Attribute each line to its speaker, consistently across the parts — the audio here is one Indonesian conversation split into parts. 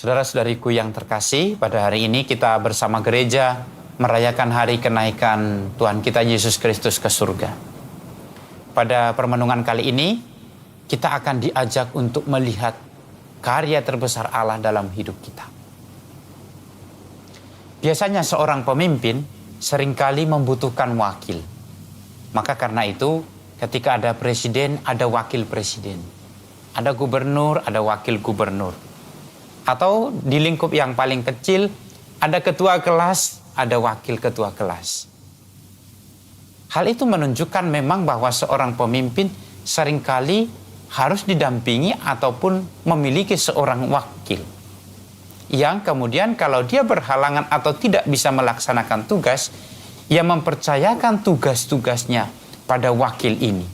Speaker 1: Saudara-saudariku yang terkasih, pada hari ini kita bersama gereja merayakan hari kenaikan Tuhan kita Yesus Kristus ke surga. Pada permenungan kali ini, kita akan diajak untuk melihat karya terbesar Allah dalam hidup kita. Biasanya seorang pemimpin seringkali membutuhkan wakil. Maka karena itu, ketika ada presiden, ada wakil presiden. Ada gubernur, ada wakil gubernur. Atau di lingkup yang paling kecil, ada ketua kelas, ada wakil ketua kelas. Hal itu menunjukkan memang bahwa seorang pemimpin seringkali harus didampingi ataupun memiliki seorang wakil. Yang kemudian kalau dia berhalangan atau tidak bisa melaksanakan tugas, ia mempercayakan tugas-tugasnya pada wakil ini.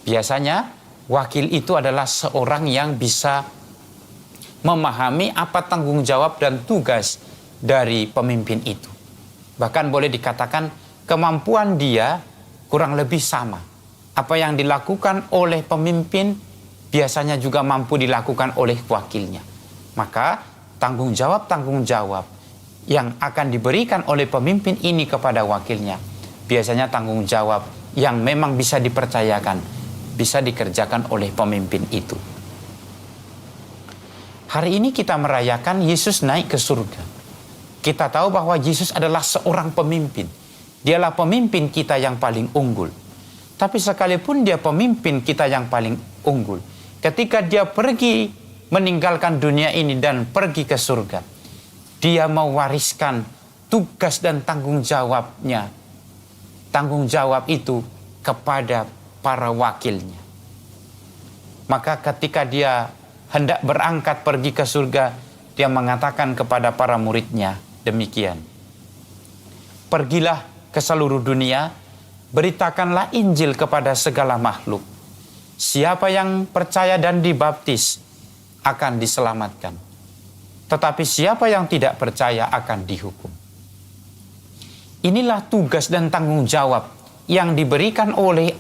Speaker 1: Biasanya wakil itu adalah seorang yang bisa memahami apa tanggung jawab dan tugas dari pemimpin itu. Bahkan boleh dikatakan kemampuan dia kurang lebih sama. Apa yang dilakukan oleh pemimpin biasanya juga mampu dilakukan oleh wakilnya. Maka tanggung jawab yang akan diberikan oleh pemimpin ini kepada wakilnya biasanya tanggung jawab yang memang bisa dipercayakan, bisa dikerjakan oleh pemimpin itu. Hari ini kita merayakan Yesus naik ke surga. Kita tahu bahwa Yesus adalah seorang pemimpin. Dialah pemimpin kita yang paling unggul. Tapi sekalipun dia pemimpin kita yang paling unggul, ketika dia pergi meninggalkan dunia ini dan pergi ke surga, dia mewariskan tugas dan tanggung jawabnya. Tanggung jawab itu kepada para wakilnya. Maka ketika dia hendak berangkat pergi ke surga, dia mengatakan kepada para muridnya demikian. Pergilah ke seluruh dunia, beritakanlah Injil kepada segala makhluk. Siapa yang percaya dan dibaptis akan diselamatkan. Tetapi siapa yang tidak percaya akan dihukum. Inilah tugas dan tanggung jawab yang diberikan oleh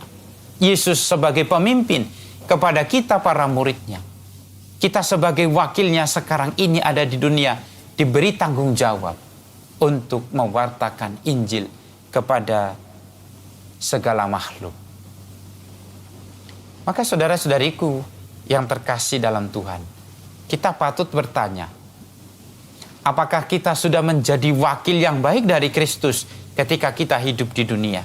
Speaker 1: Yesus sebagai pemimpin kepada kita para muridnya. Kita sebagai wakilnya sekarang ini ada di dunia, diberi tanggung jawab untuk mewartakan Injil kepada segala makhluk. Maka saudara-saudariku yang terkasih dalam Tuhan, kita patut bertanya, apakah kita sudah menjadi wakil yang baik dari Kristus ketika kita hidup di dunia?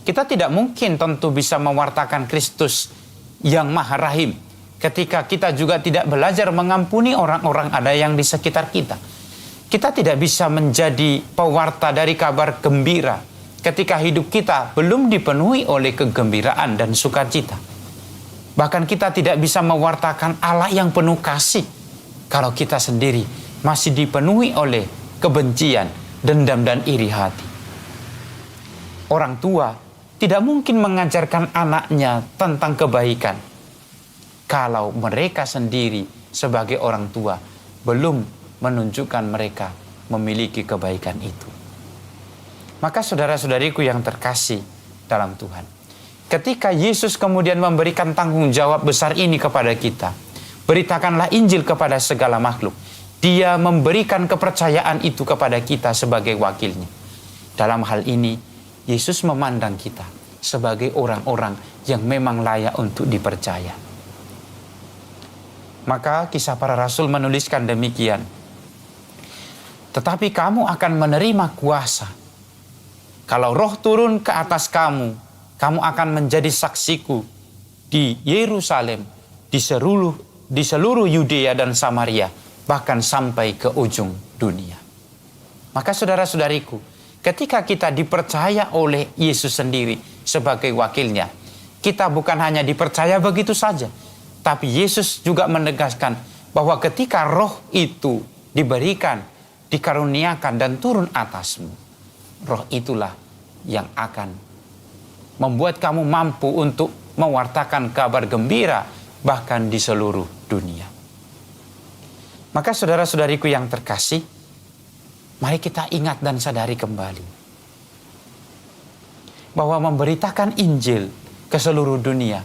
Speaker 1: Kita tidak mungkin tentu bisa mewartakan Kristus yang Maha Rahim ketika kita juga tidak belajar mengampuni orang-orang ada yang di sekitar kita. Kita tidak bisa menjadi pewarta dari kabar gembira ketika hidup kita belum dipenuhi oleh kegembiraan dan sukacita. Bahkan kita tidak bisa mewartakan Allah yang penuh kasih kalau kita sendiri masih dipenuhi oleh kebencian, dendam, dan iri hati. Orang tua tidak mungkin mengajarkan anaknya tentang kebaikan kalau mereka sendiri sebagai orang tua belum menunjukkan mereka memiliki kebaikan itu. Maka saudara-saudariku yang terkasih dalam Tuhan, ketika Yesus kemudian memberikan tanggung jawab besar ini kepada kita, beritakanlah Injil kepada segala makhluk, Dia memberikan kepercayaan itu kepada kita sebagai wakilnya. Dalam hal ini, Yesus memandang kita sebagai orang-orang yang memang layak untuk dipercaya. Maka Kisah Para Rasul menuliskan demikian. Tetapi kamu akan menerima kuasa. Kalau Roh turun ke atas kamu, kamu akan menjadi saksiku di Yerusalem, di seluruh Yudea dan Samaria, bahkan sampai ke ujung dunia. Maka saudara-saudariku, ketika kita dipercaya oleh Yesus sendiri sebagai wakilnya, kita bukan hanya dipercaya begitu saja, tapi Yesus juga menegaskan bahwa ketika Roh itu diberikan, dikaruniakan dan turun atasmu, Roh itulah yang akan membuat kamu mampu untuk mewartakan kabar gembira bahkan di seluruh dunia. Maka saudara-saudariku yang terkasih, mari kita ingat dan sadari kembali bahwa memberitakan Injil ke seluruh dunia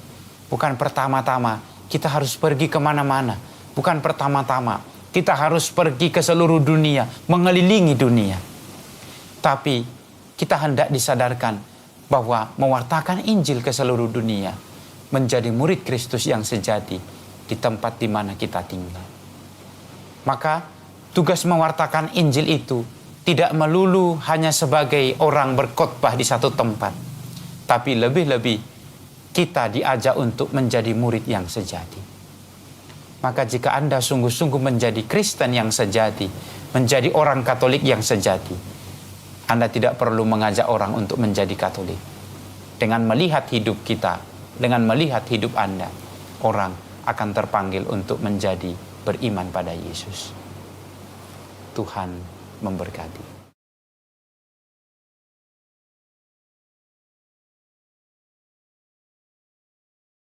Speaker 1: bukan pertama-tama kita harus pergi kemana-mana Bukan pertama-tama kita harus pergi ke seluruh dunia, mengelilingi dunia. Tapi kita hendak disadarkan bahwa mewartakan Injil ke seluruh dunia, menjadi murid Kristus yang sejati di tempat di mana kita tinggal. Maka tugas mewartakan Injil itu tidak melulu hanya sebagai orang berkhotbah di satu tempat, tapi lebih-lebih kita diajak untuk menjadi murid yang sejati. Maka jika Anda sungguh-sungguh menjadi Kristen yang sejati, menjadi orang Katolik yang sejati, Anda tidak perlu mengajak orang untuk menjadi Katolik. Dengan melihat hidup kita, dengan melihat hidup Anda, orang akan terpanggil untuk menjadi beriman pada Yesus. Tuhan memberkati.